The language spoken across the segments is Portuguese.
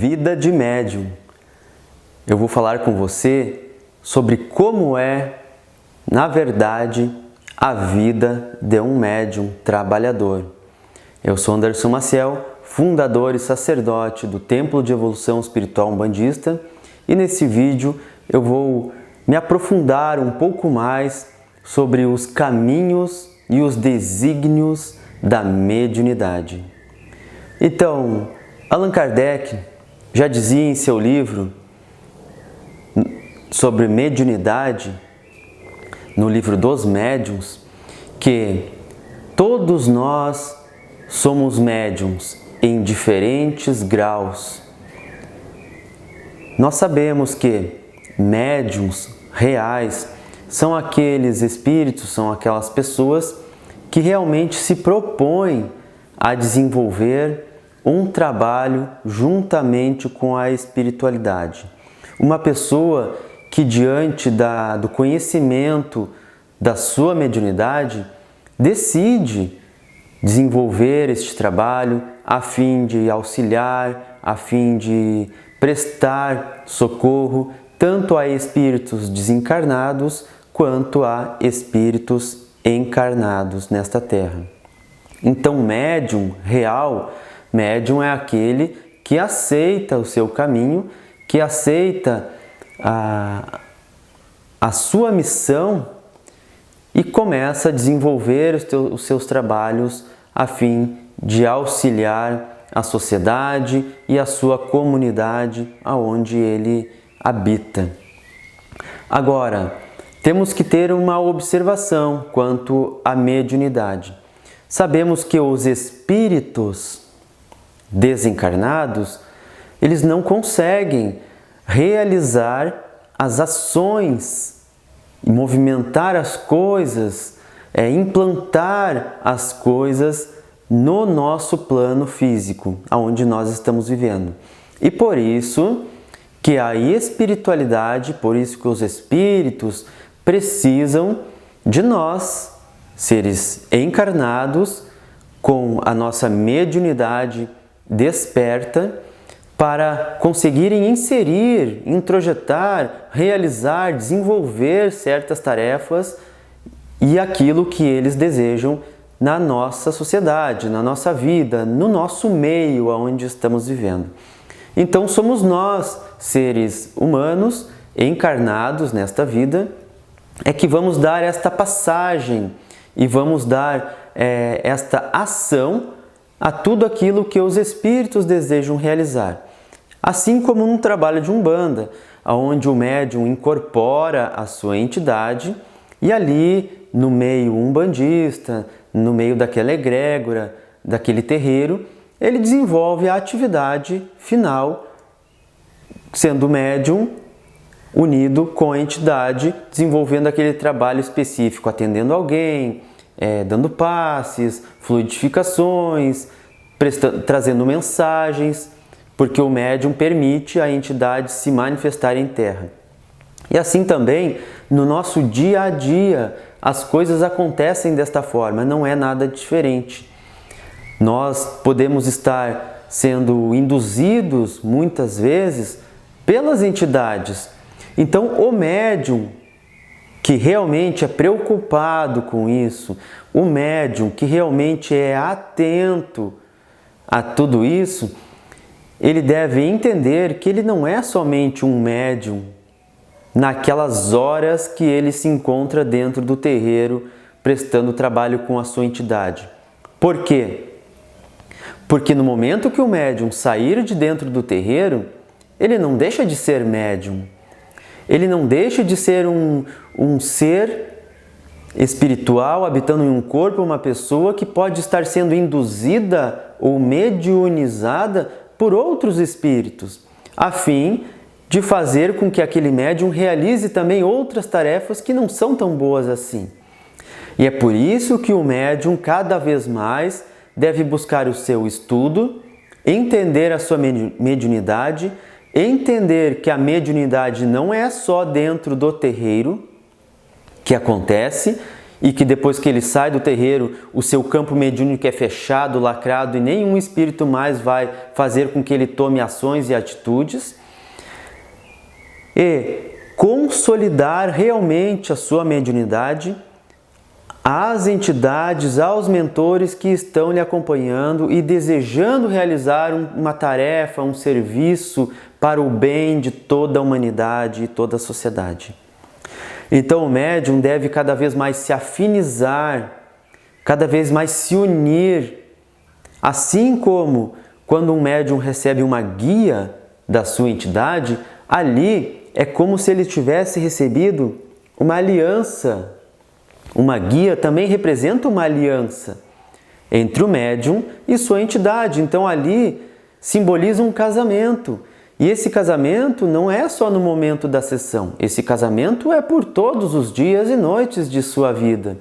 Vida de médium. Eu vou falar com você sobre como é, na verdade, a vida de um médium trabalhador. Eu sou Anderson Maciel, fundador e sacerdote do Templo de Evolução Espiritual Umbandista, e nesse vídeo eu vou me aprofundar um pouco mais sobre os caminhos e os desígnios da mediunidade. Então, Allan Kardec já dizia em seu livro sobre mediunidade, no livro dos médiuns, que todos nós somos médiuns em diferentes graus. Nós sabemos que médiuns reais são aqueles espíritos, são aquelas pessoas que realmente se propõem a desenvolver um trabalho juntamente com a espiritualidade. Uma pessoa que, diante do conhecimento da sua mediunidade, decide desenvolver este trabalho a fim de auxiliar, a fim de prestar socorro tanto a espíritos desencarnados quanto a espíritos encarnados nesta terra. Então, médium real, médium é aquele que aceita o seu caminho, que aceita a sua missão e começa a desenvolver os seus trabalhos a fim de auxiliar a sociedade e a sua comunidade aonde ele habita. Agora, temos que ter uma observação quanto à mediunidade. Sabemos que os espíritos desencarnados, eles não conseguem realizar as ações, movimentar as coisas, implantar as coisas no nosso plano físico, aonde nós estamos vivendo. E por isso que a espiritualidade, por isso que os espíritos precisam de nós, seres encarnados, com a nossa mediunidade desperta, para conseguirem inserir, introjetar, realizar, desenvolver certas tarefas e aquilo que eles desejam na nossa sociedade, na nossa vida, no nosso meio onde estamos vivendo. Então somos nós, seres humanos, encarnados nesta vida, é que vamos dar esta passagem e vamos dar esta ação a tudo aquilo que os espíritos desejam realizar. Assim como no trabalho de Umbanda, onde o médium incorpora a sua entidade e ali no meio umbandista, no meio daquela egrégora, daquele terreiro, ele desenvolve a atividade final, sendo médium unido com a entidade, desenvolvendo aquele trabalho específico, atendendo alguém, dando passes, fluidificações, trazendo mensagens, porque o médium permite a entidade se manifestar em terra. E assim também, no nosso dia a dia, as coisas acontecem desta forma, não é nada diferente. Nós podemos estar sendo induzidos, muitas vezes, pelas entidades. Então, o médium que realmente é preocupado com isso, o médium que realmente é atento a tudo isso, ele deve entender que ele não é somente um médium naquelas horas que ele se encontra dentro do terreiro prestando trabalho com a sua entidade. Por quê? Porque no momento que o médium sair de dentro do terreiro, ele não deixa de ser médium. Ele não deixa de ser um ser espiritual habitando em um corpo, uma pessoa que pode estar sendo induzida ou mediunizada por outros espíritos, a fim de fazer com que aquele médium realize também outras tarefas que não são tão boas assim. E é por isso que o médium cada vez mais deve buscar o seu estudo, entender a sua mediunidade, entender que a mediunidade não é só dentro do terreiro que acontece e que depois que ele sai do terreiro, o seu campo mediúnico é fechado, lacrado e nenhum espírito mais vai fazer com que ele tome ações e atitudes. E consolidar realmente a sua mediunidade às entidades, aos mentores que estão lhe acompanhando e desejando realizar uma tarefa, um serviço para o bem de toda a humanidade e toda a sociedade. Então o médium deve cada vez mais se afinizar, cada vez mais se unir, assim como quando um médium recebe uma guia da sua entidade, ali é como se ele tivesse recebido uma aliança. Uma guia também representa uma aliança entre o médium e sua entidade. Então ali simboliza um casamento. E esse casamento não é só no momento da sessão. Esse casamento é por todos os dias e noites de sua vida.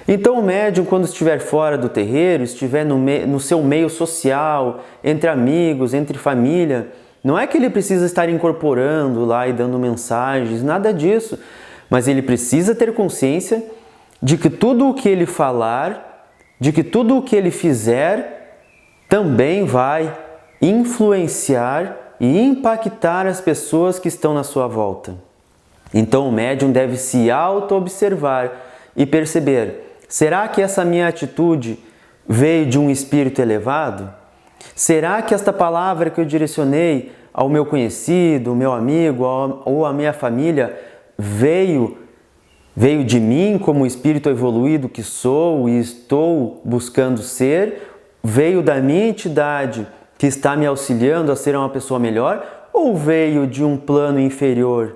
Então o médium, quando estiver fora do terreiro, estiver no seu meio social, entre amigos, entre família, não é que ele precisa estar incorporando lá e dando mensagens, nada disso. Mas ele precisa ter consciência de que tudo o que ele falar, de que tudo o que ele fizer, também vai influenciar e impactar as pessoas que estão na sua volta. Então o médium deve se auto-observar e perceber: será que essa minha atitude veio de um espírito elevado? Será que esta palavra que eu direcionei ao meu conhecido, ao meu amigo ou à minha família veio de mim como espírito evoluído que sou e estou buscando ser? Veio da minha entidade que está me auxiliando a ser uma pessoa melhor? Ou veio de um plano inferior?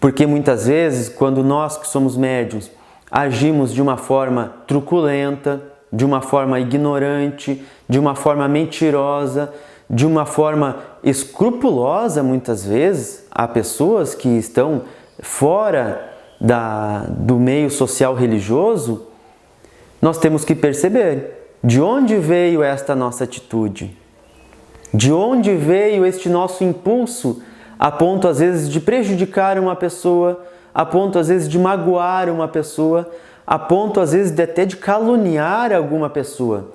Porque muitas vezes, quando nós que somos médiuns agimos de uma forma truculenta, de uma forma ignorante, de uma forma mentirosa, de uma forma escrupulosa, muitas vezes, há pessoas que estão fora do meio social religioso, nós temos que perceber de onde veio esta nossa atitude, de onde veio este nosso impulso a ponto às vezes de prejudicar uma pessoa, a ponto às vezes de magoar uma pessoa, a ponto às vezes até de caluniar alguma pessoa.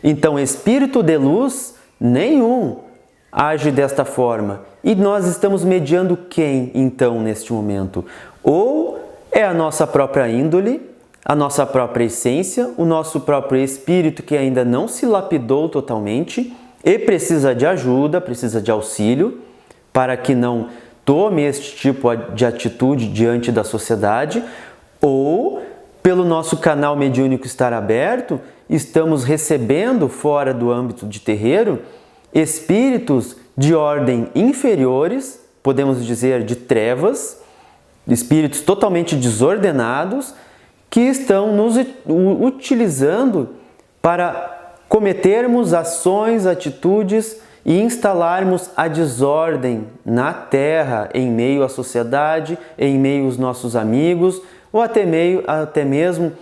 Então, espírito de luz nenhum age desta forma. E nós estamos mediando quem, então, neste momento? Ou é a nossa própria índole, a nossa própria essência, o nosso próprio espírito que ainda não se lapidou totalmente e precisa de ajuda, precisa de auxílio, para que não tome este tipo de atitude diante da sociedade, ou pelo nosso canal mediúnico estar aberto, estamos recebendo fora do âmbito de terreiro espíritos de ordem inferiores, podemos dizer de trevas, espíritos totalmente desordenados, que estão nos utilizando para cometermos ações, atitudes e instalarmos a desordem na Terra, em meio à sociedade, em meio aos nossos amigos, ou até mesmo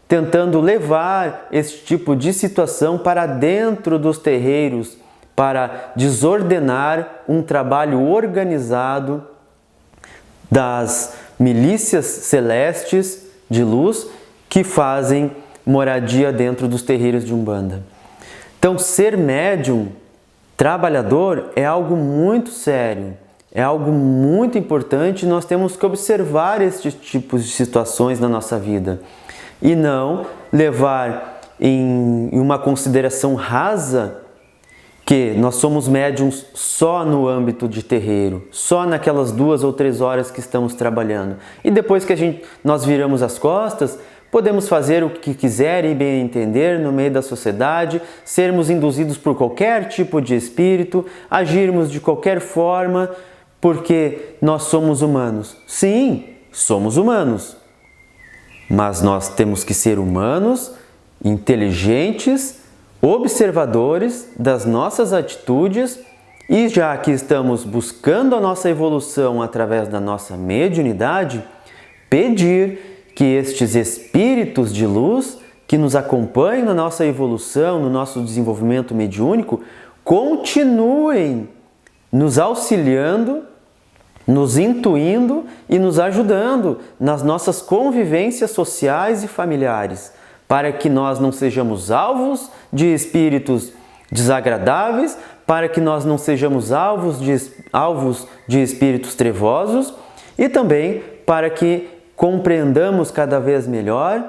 tentando levar esse tipo de situação para dentro dos terreiros, para desordenar um trabalho organizado das milícias celestes de luz que fazem moradia dentro dos terreiros de Umbanda. Então, ser médium trabalhador é algo muito sério, é algo muito importante. Nós temos que observar estes tipos de situações na nossa vida e não levar em uma consideração rasa que nós somos médiums só no âmbito de terreiro, só naquelas 2 ou 3 horas que estamos trabalhando. E depois que nós viramos as costas, podemos fazer o que quiser e bem entender no meio da sociedade, sermos induzidos por qualquer tipo de espírito, agirmos de qualquer forma, porque nós somos humanos. Sim, somos humanos, mas nós temos que ser humanos, inteligentes, observadores das nossas atitudes, e já que estamos buscando a nossa evolução através da nossa mediunidade, pedir que estes espíritos de luz que nos acompanham na nossa evolução, no nosso desenvolvimento mediúnico, continuem nos auxiliando nos intuindo e nos ajudando nas nossas convivências sociais e familiares, para que nós não sejamos alvos de espíritos desagradáveis, para que nós não sejamos alvos de espíritos trevosos e também para que compreendamos cada vez melhor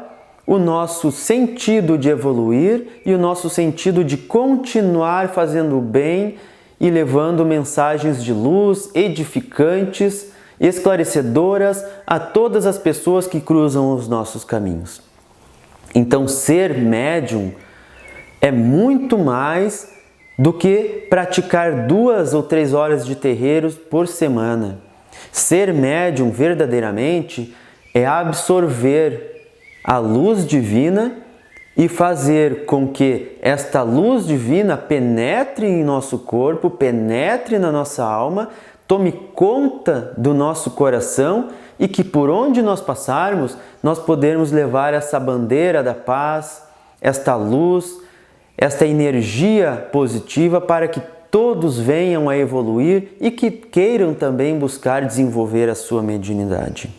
o nosso sentido de evoluir e o nosso sentido de continuar fazendo o bem e levando mensagens de luz edificantes, esclarecedoras a todas as pessoas que cruzam os nossos caminhos. Então, ser médium é muito mais do que praticar 2 ou 3 horas de terreiros por semana. Ser médium verdadeiramente é absorver a luz divina e fazer com que esta luz divina penetre em nosso corpo, penetre na nossa alma, tome conta do nosso coração e que por onde nós passarmos, nós podemos levar essa bandeira da paz, esta luz, esta energia positiva para que todos venham a evoluir e que queiram também buscar desenvolver a sua mediunidade.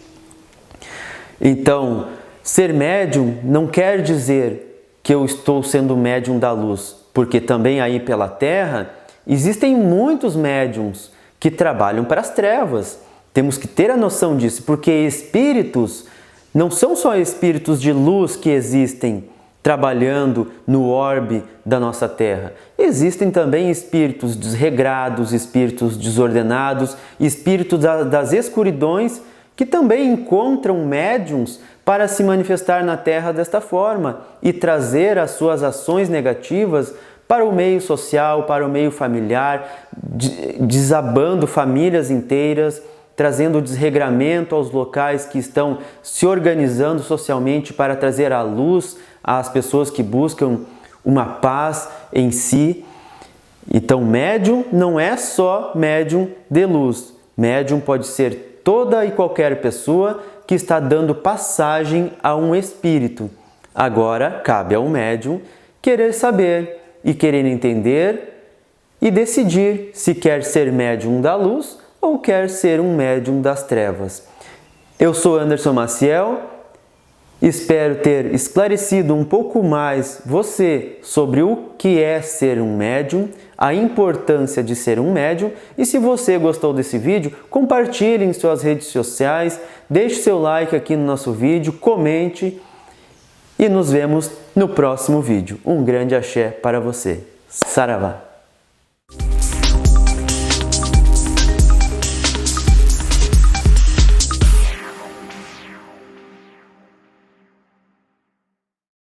Então, ser médium não quer dizer que eu estou sendo médium da luz, porque também aí pela Terra existem muitos médiums que trabalham para as trevas. Temos que ter a noção disso, porque espíritos não são só espíritos de luz que existem trabalhando no orbe da nossa Terra. Existem também espíritos desregrados, espíritos desordenados, espíritos das escuridões que também encontram médiums para se manifestar na Terra desta forma e trazer as suas ações negativas para o meio social, para o meio familiar, desabando famílias inteiras, trazendo desregramento aos locais que estão se organizando socialmente para trazer a luz às pessoas que buscam uma paz em si. Então, médium não é só médium de luz. Médium pode ser toda e qualquer pessoa que está dando passagem a um espírito. Agora, cabe ao médium querer saber e querer entender e decidir se quer ser médium da luz ou quer ser um médium das trevas. Eu sou Anderson Maciel, espero ter esclarecido um pouco mais você sobre o que é ser um médium, a importância de ser um médium, e se você gostou desse vídeo, compartilhe em suas redes sociais, deixe seu like aqui no nosso vídeo, comente e nos vemos no próximo vídeo. Um grande axé para você. Saravá!